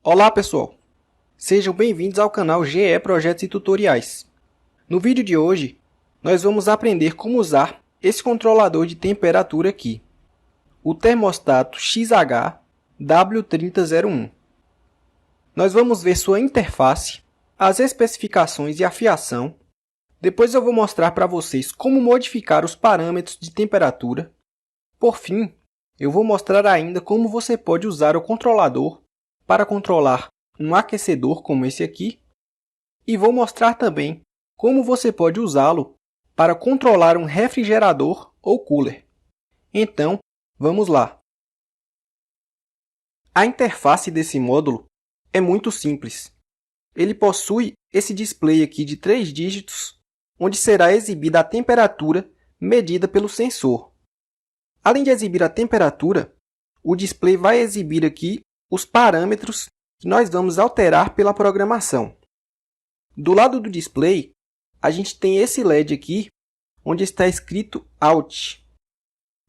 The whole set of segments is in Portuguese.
Olá pessoal, sejam bem-vindos ao canal GE Projetos e Tutoriais. No vídeo de hoje, nós vamos aprender como usar esse controlador de temperatura aqui, o termostato XH-W3001. Nós vamos ver sua interface, as especificações e a fiação. Depois eu vou mostrar para vocês como modificar os parâmetros de temperatura. Por fim, eu vou mostrar ainda como você pode usar o controlador para controlar um aquecedor como esse aqui, e vou mostrar também como você pode usá-lo para controlar um refrigerador ou cooler. Então, vamos lá! A interface desse módulo é muito simples. Ele possui esse display aqui de 3 dígitos, onde será exibida a temperatura medida pelo sensor. Além de exibir a temperatura, o display vai exibir aqui os parâmetros que nós vamos alterar pela programação. Do lado do display, a gente tem esse LED aqui, onde está escrito Out.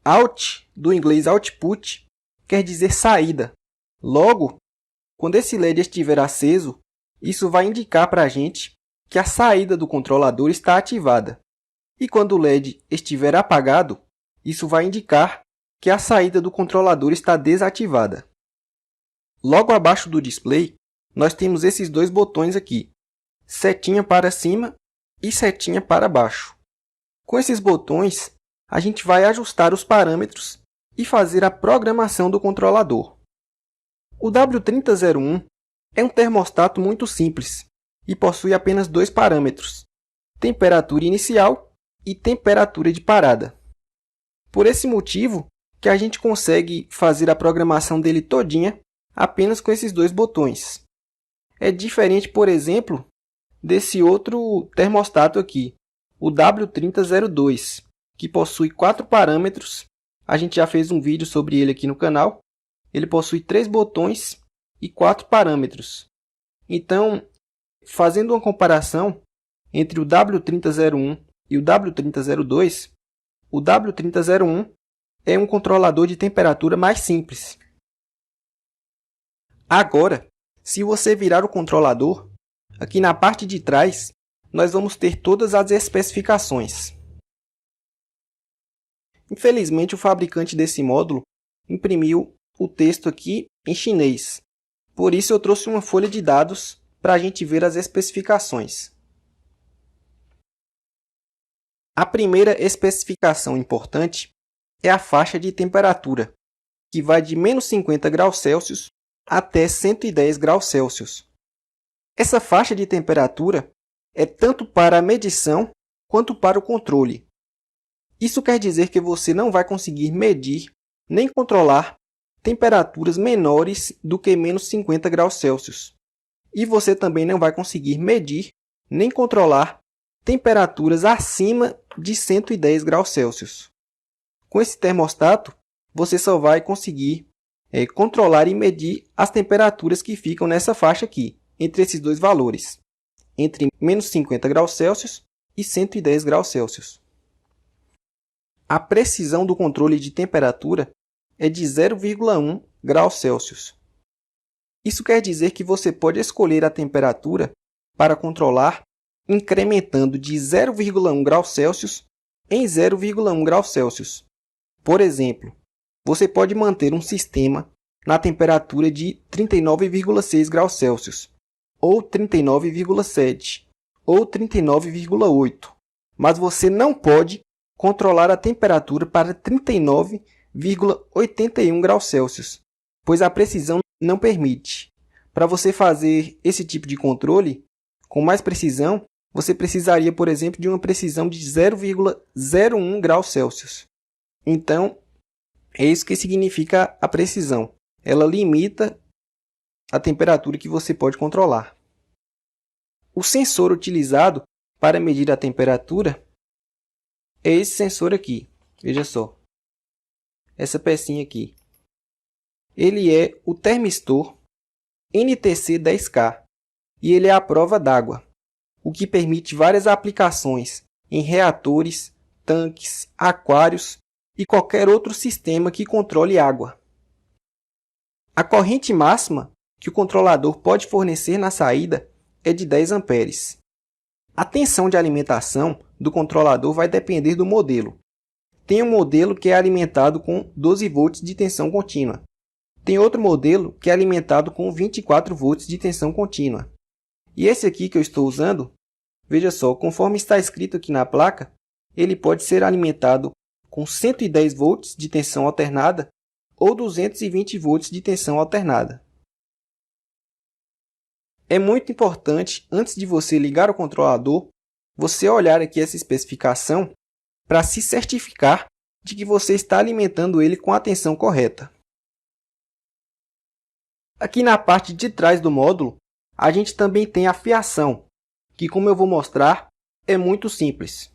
Out, do inglês Output, quer dizer saída. Logo, quando esse LED estiver aceso, isso vai indicar para a gente que a saída do controlador está ativada. E quando o LED estiver apagado, isso vai indicar que a saída do controlador está desativada. Logo abaixo do display, nós temos esses dois botões aqui, setinha para cima e setinha para baixo. Com esses botões, a gente vai ajustar os parâmetros e fazer a programação do controlador. O W3001 é um termostato muito simples e possui apenas dois parâmetros, temperatura inicial e temperatura de parada. Por esse motivo que a gente consegue fazer a programação dele todinha apenas com esses dois botões. É diferente, por exemplo, desse outro termostato aqui, o W3002, que possui 4 parâmetros. A gente já fez um vídeo sobre ele aqui no canal. Ele possui 3 botões e 4 parâmetros. Então, fazendo uma comparação entre o W3001 e o W3002, o W3001 é um controlador de temperatura mais simples. Agora, se você virar o controlador, aqui na parte de trás, nós vamos ter todas as especificações. Infelizmente, o fabricante desse módulo imprimiu o texto aqui em chinês. Por isso, eu trouxe uma folha de dados para a gente ver as especificações. A primeira especificação importante é a faixa de temperatura, que vai de menos 50 graus Celsius até 110 graus Celsius. Essa faixa de temperatura é tanto para a medição quanto para o controle. Isso quer dizer que você não vai conseguir medir nem controlar temperaturas menores do que menos 50 graus Celsius. E você também não vai conseguir medir nem controlar temperaturas acima de 110 graus Celsius. Com esse termostato, você só vai conseguir controlar e medir as temperaturas que ficam nessa faixa aqui, entre esses dois valores, entre menos 50 graus Celsius e 110 graus Celsius. A precisão do controle de temperatura é de 0,1 graus Celsius. Isso quer dizer que você pode escolher a temperatura para controlar incrementando de 0,1 graus Celsius em 0,1 graus Celsius. Por exemplo, você pode manter um sistema na temperatura de 39,6 graus Celsius, ou 39,7, ou 39,8, mas você não pode controlar a temperatura para 39,81 graus Celsius, pois a precisão não permite. Para você fazer esse tipo de controle com mais precisão, você precisaria, por exemplo, de uma precisão de 0,01 graus Celsius. Então, é isso que significa a precisão. Ela limita a temperatura que você pode controlar. O sensor utilizado para medir a temperatura é esse sensor aqui. Veja só. Essa pecinha aqui. Ele é o termistor NTC10K e ele é à prova d'água, o que permite várias aplicações em reatores, tanques, aquários e qualquer outro sistema que controle água. A corrente máxima que o controlador pode fornecer na saída é de 10 amperes. A tensão de alimentação do controlador vai depender do modelo. Tem um modelo que é alimentado com 12 volts de tensão contínua. Tem outro modelo que é alimentado com 24 volts de tensão contínua. E esse aqui que eu estou usando, veja só, conforme está escrito aqui na placa, ele pode ser alimentado com 110 volts de tensão alternada ou 220 volts de tensão alternada. É muito importante, antes de você ligar o controlador, você olhar aqui essa especificação para se certificar de que você está alimentando ele com a tensão correta. Aqui na parte de trás do módulo, a gente também tem a fiação, que, como eu vou mostrar, é muito simples.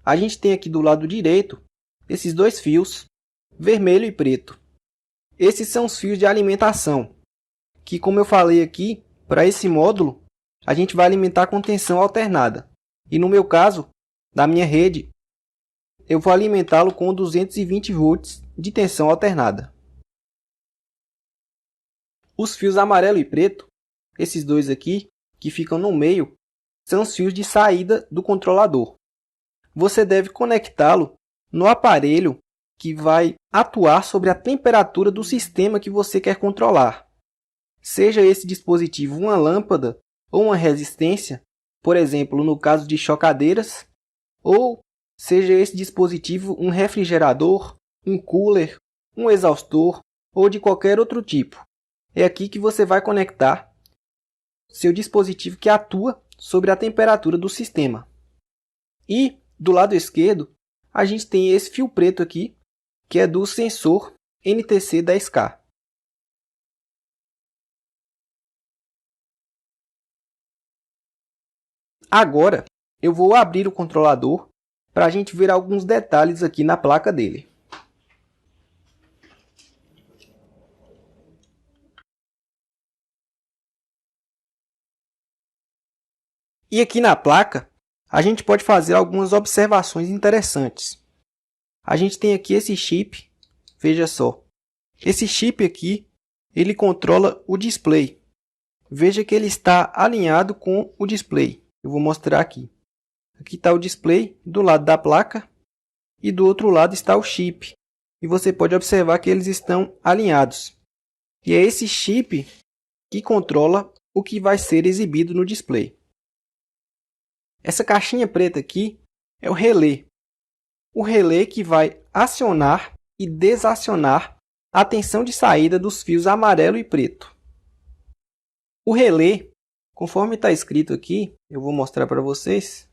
A gente tem aqui do lado direito esses dois fios, vermelho e preto. Esses são os fios de alimentação, que, como eu falei aqui, para esse módulo, a gente vai alimentar com tensão alternada. E no meu caso, da minha rede, eu vou alimentá-lo com 220 volts de tensão alternada. Os fios amarelo e preto, esses dois aqui, que ficam no meio, são os fios de saída do controlador. Você deve conectá-lo no aparelho que vai atuar sobre a temperatura do sistema que você quer controlar. Seja esse dispositivo uma lâmpada ou uma resistência, por exemplo, no caso de chocadeiras, ou seja esse dispositivo um refrigerador, um cooler, um exaustor ou de qualquer outro tipo. É aqui que você vai conectar seu dispositivo que atua sobre a temperatura do sistema. E do lado esquerdo, a gente tem esse fio preto aqui, que é do sensor NTC10K. Agora, eu vou abrir o controlador para a gente ver alguns detalhes aqui na placa dele. E aqui na placa, a gente pode fazer algumas observações interessantes. A gente tem aqui esse chip, veja só. Esse chip aqui, ele controla o display. Veja que ele está alinhado com o display. Eu vou mostrar aqui. Aqui está o display do lado da placa e do outro lado está o chip. E você pode observar que eles estão alinhados. E é esse chip que controla o que vai ser exibido no display. Essa caixinha preta aqui é o relé. O relé que vai acionar e desacionar a tensão de saída dos fios amarelo e preto. O relé, conforme está escrito aqui, eu vou mostrar para vocês.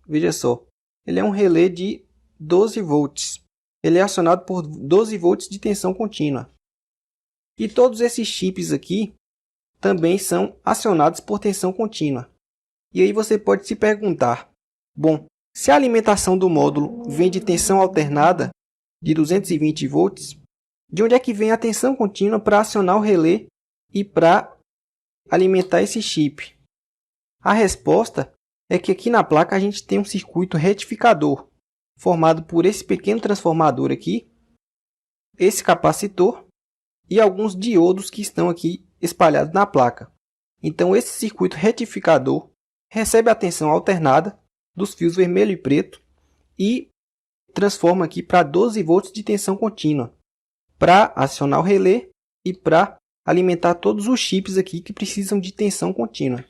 Veja só, ele é um relé de 12 volts. Ele é acionado por 12 volts de tensão contínua. E todos esses chips aqui também são acionados por tensão contínua. E aí você pode se perguntar, bom, se a alimentação do módulo vem de tensão alternada de 220 volts, de onde é que vem a tensão contínua para acionar o relé e para alimentar esse chip? A resposta é que aqui na placa a gente tem um circuito retificador, formado por esse pequeno transformador aqui, esse capacitor e alguns diodos que estão aqui espalhados na placa. Então esse circuito retificador recebe a tensão alternada dos fios vermelho e preto e transforma aqui para 12 volts de tensão contínua, para acionar o relé e para alimentar todos os chips aqui que precisam de tensão contínua.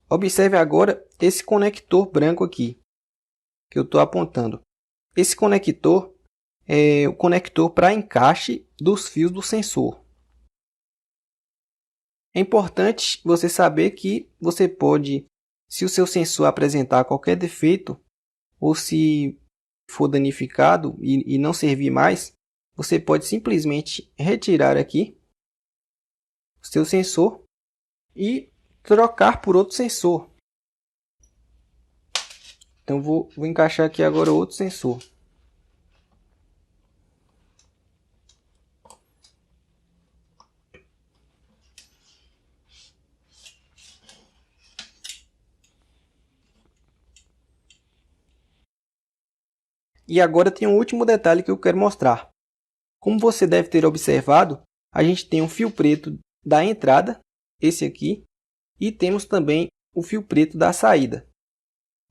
Observe agora esse conector branco aqui, que eu estou apontando. Esse conector é o conector para encaixe dos fios do sensor. É importante você saber que você pode, se o seu sensor apresentar qualquer defeito, ou se for danificado e não servir mais, você pode simplesmente retirar aqui o seu sensor e trocar por outro sensor. Então vou encaixar aqui agora outro sensor. E agora tem um último detalhe que eu quero mostrar. Como você deve ter observado, a gente tem um fio preto da entrada, esse aqui, e temos também o fio preto da saída.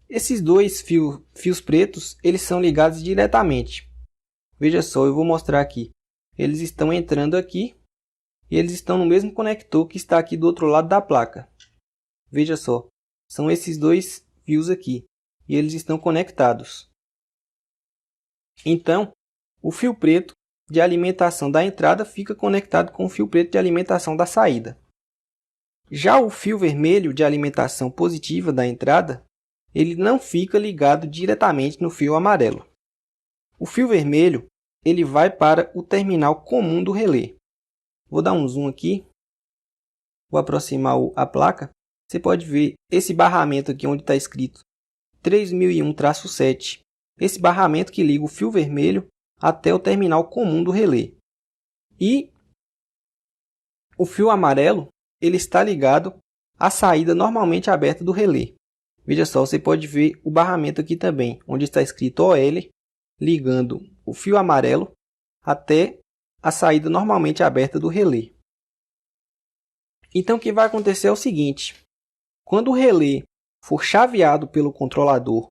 Esses dois fios pretos, eles são ligados diretamente. Veja só, eu vou mostrar aqui. Eles estão entrando aqui e eles estão no mesmo conector que está aqui do outro lado da placa. Veja só, são esses dois fios aqui e eles estão conectados. Então, o fio preto de alimentação da entrada fica conectado com o fio preto de alimentação da saída. Já o fio vermelho de alimentação positiva da entrada, ele não fica ligado diretamente no fio amarelo. O fio vermelho ele vai para o terminal comum do relé. Vou dar um zoom aqui, vou aproximar a placa. Você pode ver esse barramento aqui onde está escrito 3001-7. Esse barramento que liga o fio vermelho até o terminal comum do relé. E o fio amarelo ele está ligado à saída normalmente aberta do relé. Veja só, você pode ver o barramento aqui também, onde está escrito OL, ligando o fio amarelo até a saída normalmente aberta do relé. Então, o que vai acontecer é o seguinte. Quando o relé for chaveado pelo controlador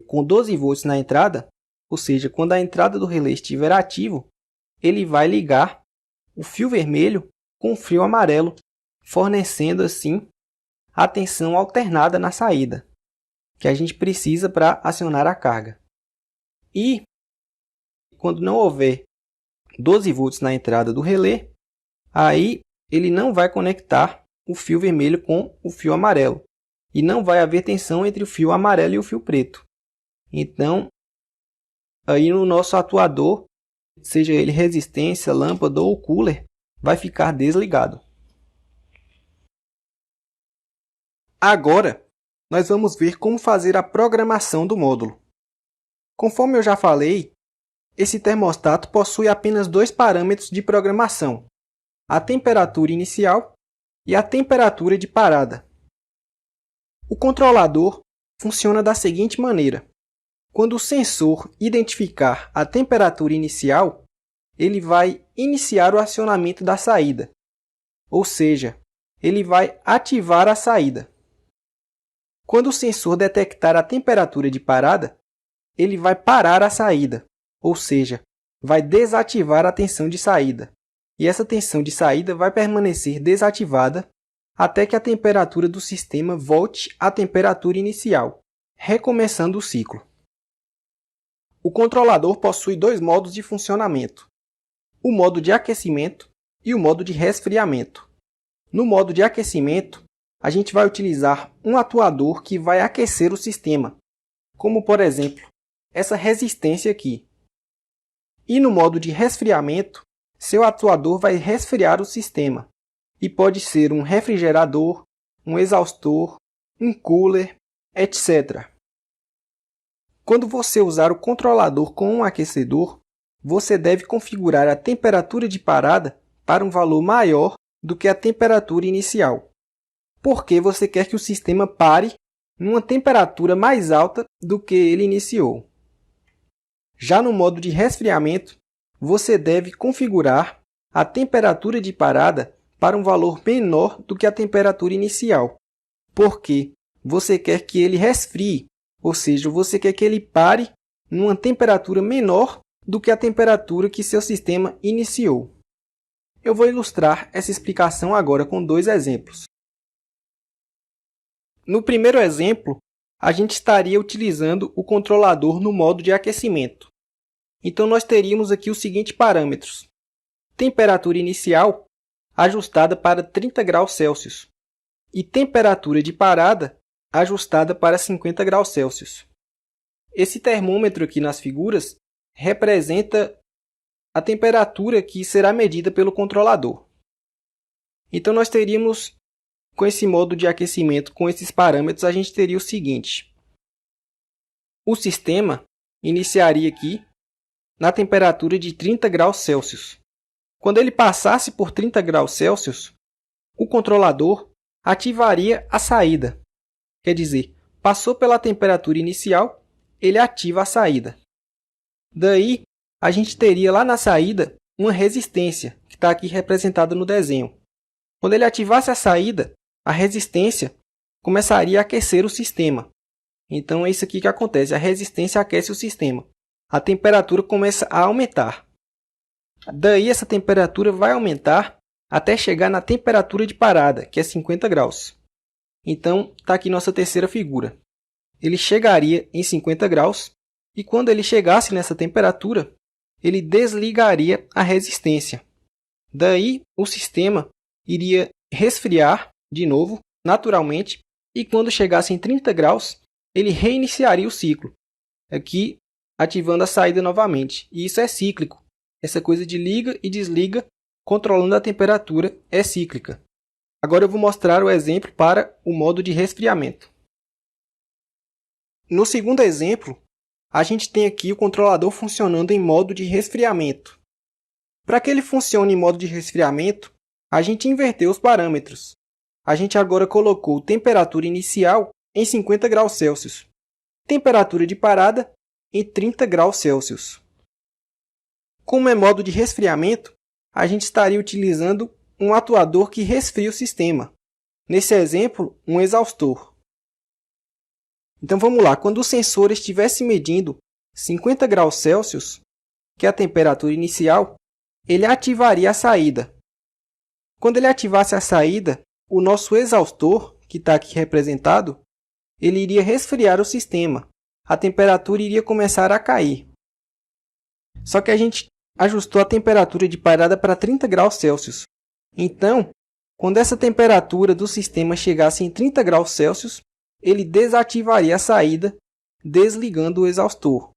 com 12 volts na entrada, ou seja, quando a entrada do relé estiver ativo, ele vai ligar o fio vermelho com o fio amarelo, fornecendo assim a tensão alternada na saída, que a gente precisa para acionar a carga. E quando não houver 12 volts na entrada do relé, aí ele não vai conectar o fio vermelho com o fio amarelo e não vai haver tensão entre o fio amarelo e o fio preto. Então, aí no nosso atuador, seja ele resistência, lâmpada ou cooler, vai ficar desligado. Agora, nós vamos ver como fazer a programação do módulo. Conforme eu já falei, esse termostato possui apenas dois parâmetros de programação, a temperatura inicial e a temperatura de parada. O controlador funciona da seguinte maneira. Quando o sensor identificar a temperatura inicial, ele vai iniciar o acionamento da saída, ou seja, ele vai ativar a saída. Quando o sensor detectar a temperatura de parada, ele vai parar a saída, ou seja, vai desativar a tensão de saída. E essa tensão de saída vai permanecer desativada até que a temperatura do sistema volte à temperatura inicial, recomeçando o ciclo. O controlador possui dois modos de funcionamento, o modo de aquecimento e o modo de resfriamento. No modo de aquecimento, a gente vai utilizar um atuador que vai aquecer o sistema, como por exemplo, essa resistência aqui. E no modo de resfriamento, seu atuador vai resfriar o sistema, e pode ser um refrigerador, um exaustor, um cooler, etc. Quando você usar o controlador com um aquecedor, você deve configurar a temperatura de parada para um valor maior do que a temperatura inicial, porque você quer que o sistema pare numa temperatura mais alta do que ele iniciou. Já no modo de resfriamento, você deve configurar a temperatura de parada para um valor menor do que a temperatura inicial, porque você quer que ele resfrie, ou seja, você quer que ele pare numa temperatura menor do que a temperatura que seu sistema iniciou. Eu vou ilustrar essa explicação agora com dois exemplos. No primeiro exemplo, a gente estaria utilizando o controlador no modo de aquecimento. Então, nós teríamos aqui os seguintes parâmetros. Temperatura inicial ajustada para 30 graus Celsius e temperatura de parada ajustada para 50 graus Celsius. Esse termômetro aqui nas figuras representa a temperatura que será medida pelo controlador. Então, nós teríamos, com esse modo de aquecimento, com esses parâmetros, a gente teria o seguinte. O sistema iniciaria aqui na temperatura de 30 graus Celsius. Quando ele passasse por 30 graus Celsius, o controlador ativaria a saída. Quer dizer, passou pela temperatura inicial, ele ativa a saída. Daí, a gente teria lá na saída uma resistência, que está aqui representada no desenho. Quando ele ativasse a saída, a resistência começaria a aquecer o sistema. Então é isso aqui que acontece, a resistência aquece o sistema. A temperatura começa a aumentar. Daí essa temperatura vai aumentar até chegar na temperatura de parada, que é 50 graus. Então está aqui nossa terceira figura. Ele chegaria em 50 graus e quando ele chegasse nessa temperatura, ele desligaria a resistência. Daí o sistema iria resfriar de novo, naturalmente, e quando chegasse em 30 graus, ele reiniciaria o ciclo, aqui ativando a saída novamente. E isso é cíclico. Essa coisa de liga e desliga, controlando a temperatura, é cíclica. Agora eu vou mostrar o exemplo para o modo de resfriamento. No segundo exemplo, a gente tem aqui o controlador funcionando em modo de resfriamento. Para que ele funcione em modo de resfriamento, a gente inverteu os parâmetros. A gente agora colocou temperatura inicial em 50 graus Celsius, temperatura de parada em 30 graus Celsius. Como é modo de resfriamento, a gente estaria utilizando um atuador que resfria o sistema. Nesse exemplo, um exaustor. Então vamos lá, quando o sensor estivesse medindo 50 graus Celsius, que é a temperatura inicial, ele ativaria a saída. Quando ele ativasse a saída, o nosso exaustor, que está aqui representado, ele iria resfriar o sistema. A temperatura iria começar a cair. Só que a gente ajustou a temperatura de parada para 30 graus Celsius. Então, quando essa temperatura do sistema chegasse em 30 graus Celsius, ele desativaria a saída, desligando o exaustor.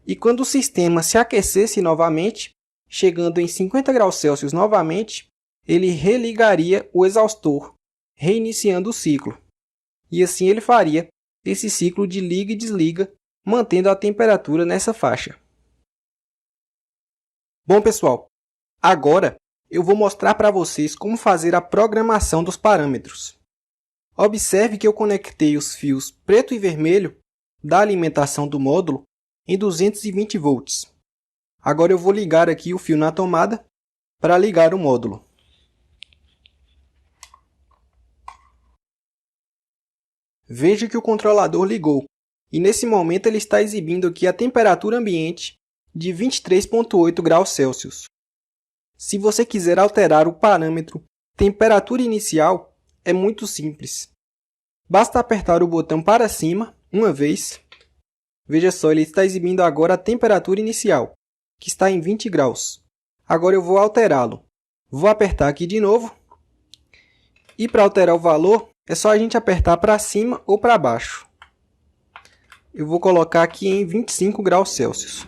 E quando o sistema se aquecesse novamente, chegando em 50 graus Celsius novamente, ele religaria o exaustor, reiniciando o ciclo. E assim ele faria esse ciclo de liga e desliga, mantendo a temperatura nessa faixa. Bom, pessoal, agora eu vou mostrar para vocês como fazer a programação dos parâmetros. Observe que eu conectei os fios preto e vermelho da alimentação do módulo em 220 volts. Agora eu vou ligar aqui o fio na tomada para ligar o módulo. Veja que o controlador ligou e nesse momento ele está exibindo aqui a temperatura ambiente de 23,8 graus Celsius. Se você quiser alterar o parâmetro temperatura inicial, é muito simples. Basta apertar o botão para cima uma vez. Veja só, ele está exibindo agora a temperatura inicial, que está em 20 graus. Agora eu vou alterá-lo. Vou apertar aqui de novo. E para alterar o valor, é só a gente apertar para cima ou para baixo. Eu vou colocar aqui em 25 graus Celsius.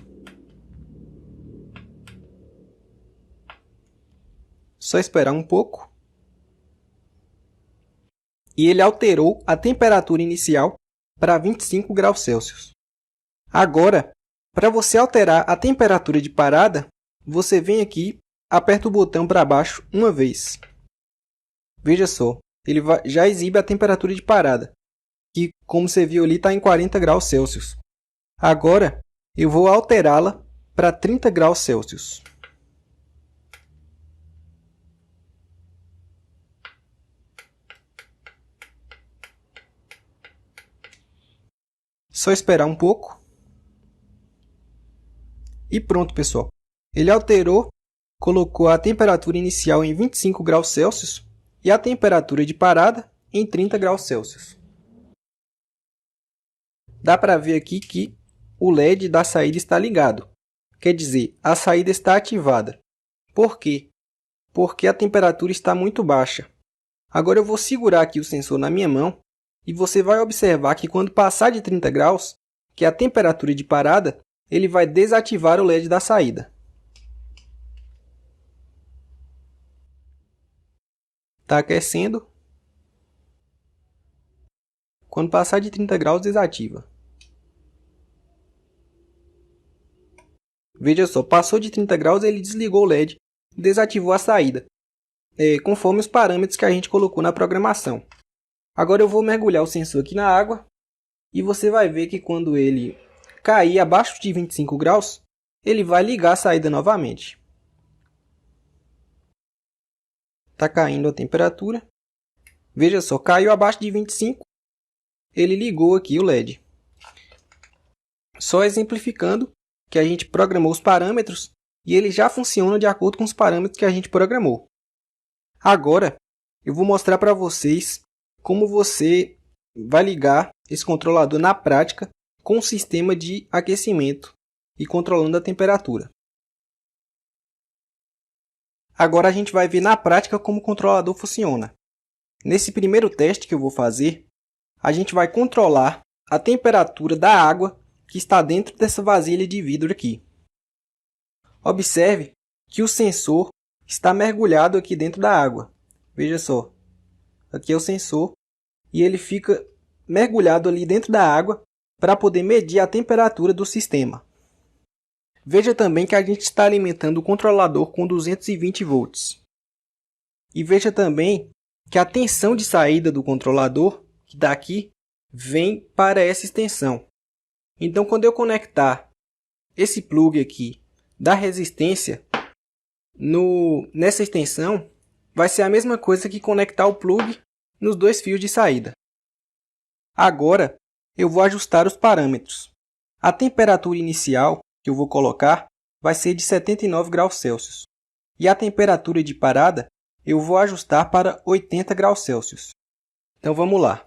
Só esperar um pouco. E ele alterou a temperatura inicial para 25 graus Celsius. Agora, para você alterar a temperatura de parada, você vem aqui, aperta o botão para baixo uma vez. Veja só, ele já exibe a temperatura de parada, que como você viu ali está em 40 graus Celsius. Agora, eu vou alterá-la para 30 graus Celsius. Só esperar um pouco. E pronto, pessoal. Ele alterou, colocou a temperatura inicial em 25 graus Celsius e a temperatura de parada em 30 graus Celsius. Dá para ver aqui que o LED da saída está ligado. Quer dizer, a saída está ativada. Por quê? Porque a temperatura está muito baixa. Agora eu vou segurar aqui o sensor na minha mão e você vai observar que quando passar de 30 graus, que é a temperatura de parada, ele vai desativar o LED da saída. Está aquecendo. Quando passar de 30 graus, desativa. Veja só, passou de 30 graus, ele desligou o LED, desativou a saída, conforme os parâmetros que a gente colocou na programação. Agora eu vou mergulhar o sensor aqui na água e você vai ver que quando ele cair abaixo de 25 graus, ele vai ligar a saída novamente. Está caindo a temperatura. Veja só, caiu abaixo de 25. Ele ligou aqui o LED. Só exemplificando que a gente programou os parâmetros e ele já funciona de acordo com os parâmetros que a gente programou. Agora, eu vou mostrar para vocês como você vai ligar esse controlador na prática com o sistema de aquecimento e controlando a temperatura. Agora a gente vai ver na prática como o controlador funciona. Nesse primeiro teste que eu vou fazer, a gente vai controlar a temperatura da água que está dentro dessa vasilha de vidro aqui. Observe que o sensor está mergulhado aqui dentro da água. Veja só, aqui é o sensor e ele fica mergulhado ali dentro da água para poder medir a temperatura do sistema. Veja também que a gente está alimentando o controlador com 220 volts. E veja também que a tensão de saída do controlador, que está aqui, vem para essa extensão. Então, quando eu conectar esse plug aqui da resistência nessa extensão, vai ser a mesma coisa que conectar o plug nos dois fios de saída. Agora, eu vou ajustar os parâmetros. A temperatura inicial que eu vou colocar vai ser de 79 graus Celsius. E a temperatura de parada eu vou ajustar para 80 graus Celsius. Então, vamos lá.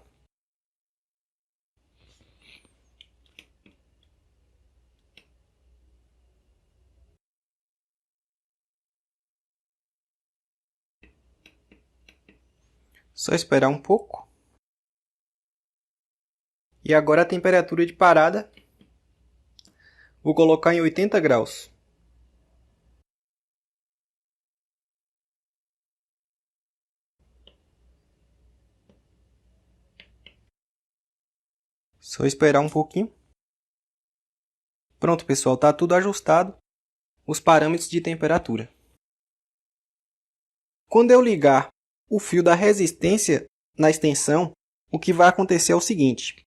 Só esperar um pouco. E agora a temperatura de parada, vou colocar em 80 graus. Só esperar um pouquinho. Pronto, pessoal, está tudo ajustado, os parâmetros de temperatura. Quando eu ligar o fio da resistência na extensão, o que vai acontecer é o seguinte.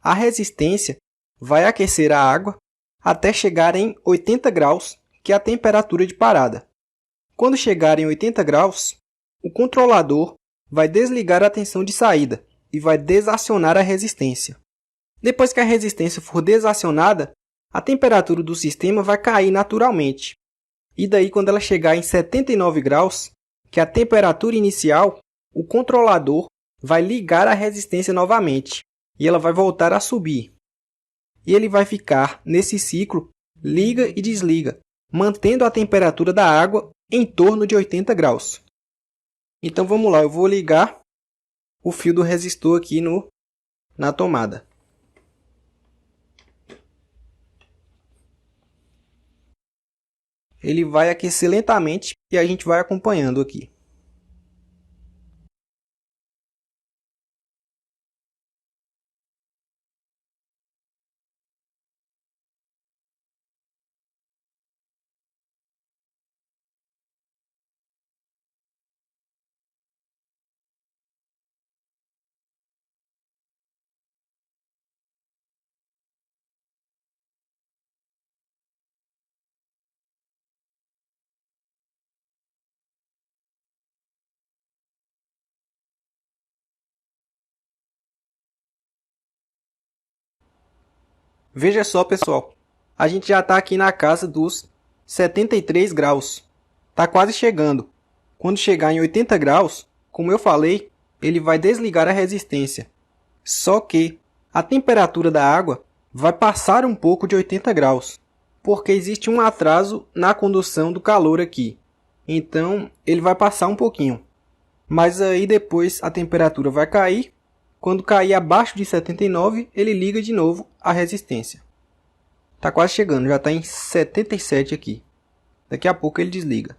A resistência vai aquecer a água até chegar em 80 graus, que é a temperatura de parada. Quando chegar em 80 graus, o controlador vai desligar a tensão de saída e vai desacionar a resistência. Depois que a resistência for desacionada, a temperatura do sistema vai cair naturalmente. E daí, quando ela chegar em 79 graus, que é a temperatura inicial, o controlador vai ligar a resistência novamente e ela vai voltar a subir. E ele vai ficar nesse ciclo, liga e desliga, mantendo a temperatura da água em torno de 80 graus. Então vamos lá, eu vou ligar o fio do resistor aqui na tomada. Ele vai aquecer lentamente e a gente vai acompanhando aqui. Veja só, pessoal, a gente já está aqui na casa dos 73 graus. Está quase chegando. Quando chegar em 80 graus, como eu falei, ele vai desligar a resistência. Só que a temperatura da água vai passar um pouco de 80 graus, porque existe um atraso na condução do calor aqui. Então, ele vai passar um pouquinho. Mas aí depois a temperatura vai cair. Quando cair abaixo de 79, ele liga de novo a resistência. Está quase chegando, já está em 77 aqui. Daqui a pouco ele desliga.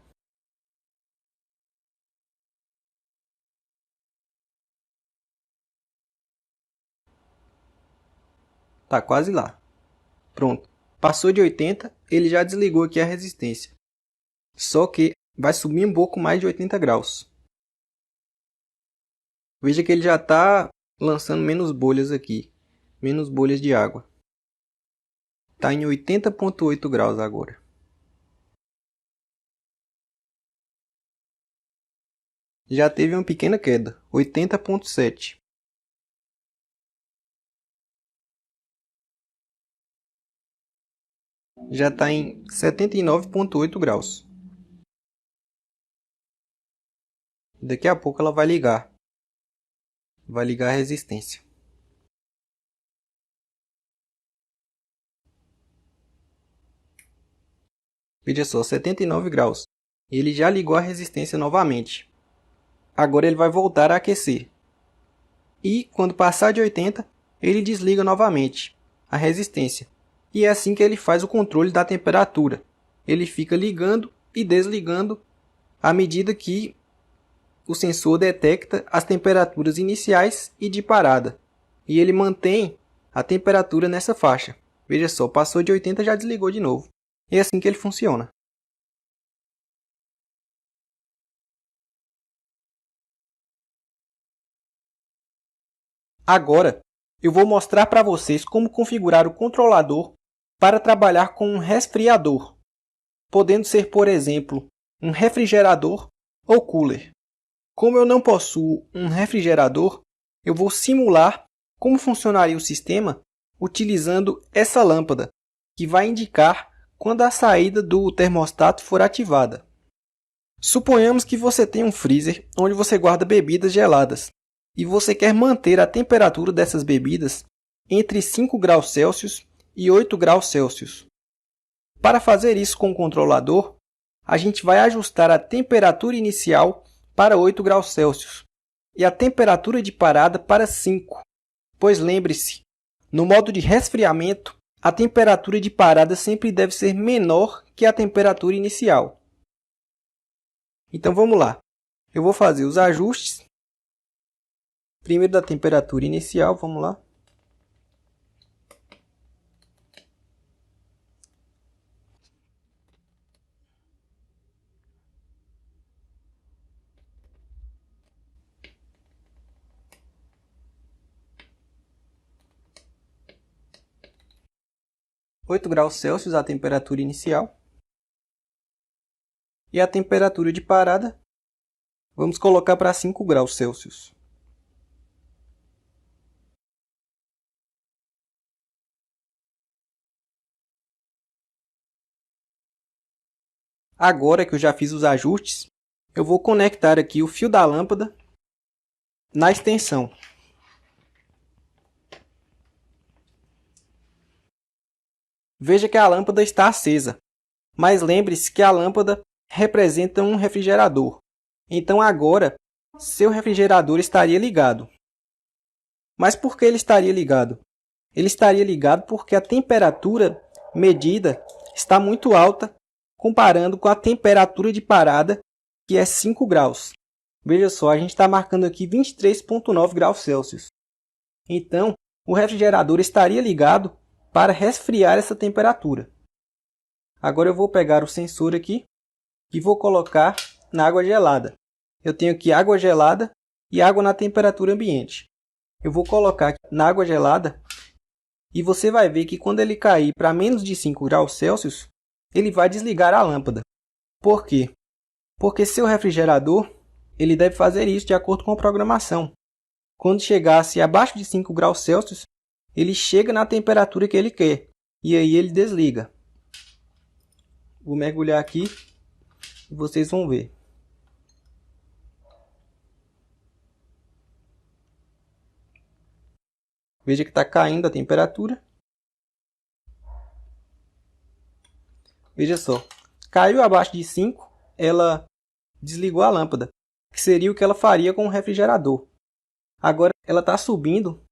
Está quase lá. Pronto. Passou de 80, ele já desligou aqui a resistência. Só que vai subir um pouco mais de 80 graus. Veja que ele já está lançando menos bolhas aqui. Menos bolhas de água. Está em 80,8 graus agora. já teve uma pequena queda, 80,7. Já está em 79,8 graus. Daqui a pouco ela vai ligar. Vai ligar a resistência. Veja só, 79 graus. Ele já ligou a resistência novamente. Agora ele vai voltar a aquecer. E quando passar de 80, ele desliga novamente a resistência. E é assim que ele faz o controle da temperatura. Ele fica ligando e desligando à medida que o sensor detecta as temperaturas iniciais e de parada. E ele mantém a temperatura nessa faixa. Veja só, passou de 80 já desligou de novo. É assim que ele funciona. Agora, eu vou mostrar para vocês como configurar o controlador para trabalhar com um resfriador, podendo ser, por exemplo, um refrigerador ou cooler. Como eu não possuo um refrigerador, eu vou simular como funcionaria o sistema utilizando essa lâmpada, que vai indicar quando a saída do termostato for ativada. Suponhamos que você tem um freezer onde você guarda bebidas geladas e você quer manter a temperatura dessas bebidas entre 5 graus Celsius e 8 graus Celsius. Para fazer isso com o controlador, a gente vai ajustar a temperatura inicial para 8 graus Celsius e a temperatura de parada para 5, pois lembre-se, no modo de resfriamento, a temperatura de parada sempre deve ser menor que a temperatura inicial. Então vamos lá, eu vou fazer os ajustes, primeiro da temperatura inicial, vamos lá. (8 graus Celsius a temperatura inicial). E a temperatura de parada, vamos colocar para 5 graus Celsius. Agora que eu já fiz os ajustes, eu vou conectar aqui o fio da lâmpada na extensão. Veja que a lâmpada está acesa, mas lembre-se que a lâmpada representa um refrigerador. Então agora, seu refrigerador estaria ligado. Mas por que ele estaria ligado? Ele estaria ligado porque a temperatura medida está muito alta comparando com a temperatura de parada, que é 5 graus. Veja só, a gente está marcando aqui 23,9 graus Celsius. Então, o refrigerador estaria ligado para resfriar essa temperatura. Agora eu vou pegar o sensor aqui e vou colocar na água gelada. Eu tenho aqui água gelada e água na temperatura ambiente. Eu vou colocar aqui na água gelada e você vai ver que quando ele cair para menos de 5 graus Celsius, ele vai desligar a lâmpada. Por quê? Porque seu refrigerador ele deve fazer isso de acordo com a programação. Quando chegasse abaixo de 5 graus Celsius, ele chega na temperatura que ele quer e aí ele desliga. Vou mergulhar aqui e vocês vão ver. Veja que está caindo a temperatura. Veja só, caiu abaixo de 5, ela desligou a lâmpada, que seria o que ela faria com o refrigerador. Agora ela está subindo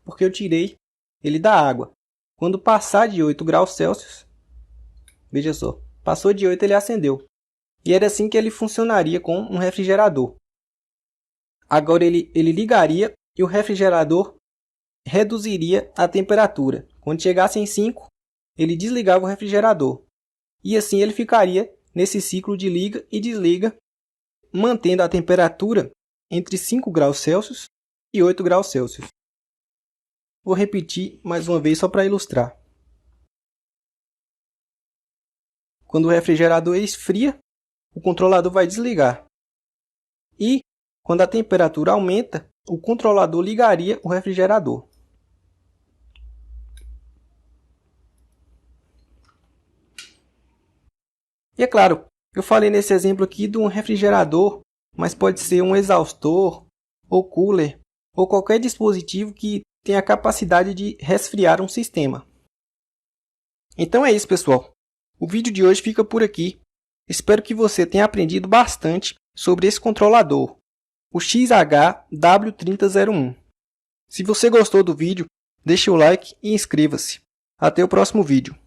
porque eu tirei ele da água. Quando passar de 8 graus Celsius, veja só, passou de 8 ele acendeu. E era assim que ele funcionaria com um refrigerador. Agora ele ligaria e o refrigerador reduziria a temperatura. Quando chegasse em 5, ele desligava o refrigerador. E assim ele ficaria nesse ciclo de liga e desliga, mantendo a temperatura entre 5 graus Celsius e 8 graus Celsius. Vou repetir mais uma vez só para ilustrar. Quando o refrigerador esfria, o controlador vai desligar. E Quando a temperatura aumenta, o controlador ligaria o refrigerador. E é claro, eu falei nesse exemplo aqui de um refrigerador, mas pode ser um exaustor, ou cooler, ou qualquer dispositivo que tenha a capacidade de resfriar um sistema. Então é isso, pessoal. O vídeo de hoje fica por aqui. Espero que você tenha aprendido bastante sobre esse controlador, o XHW3001. Se você gostou do vídeo, deixe o like e inscreva-se. Até o próximo vídeo.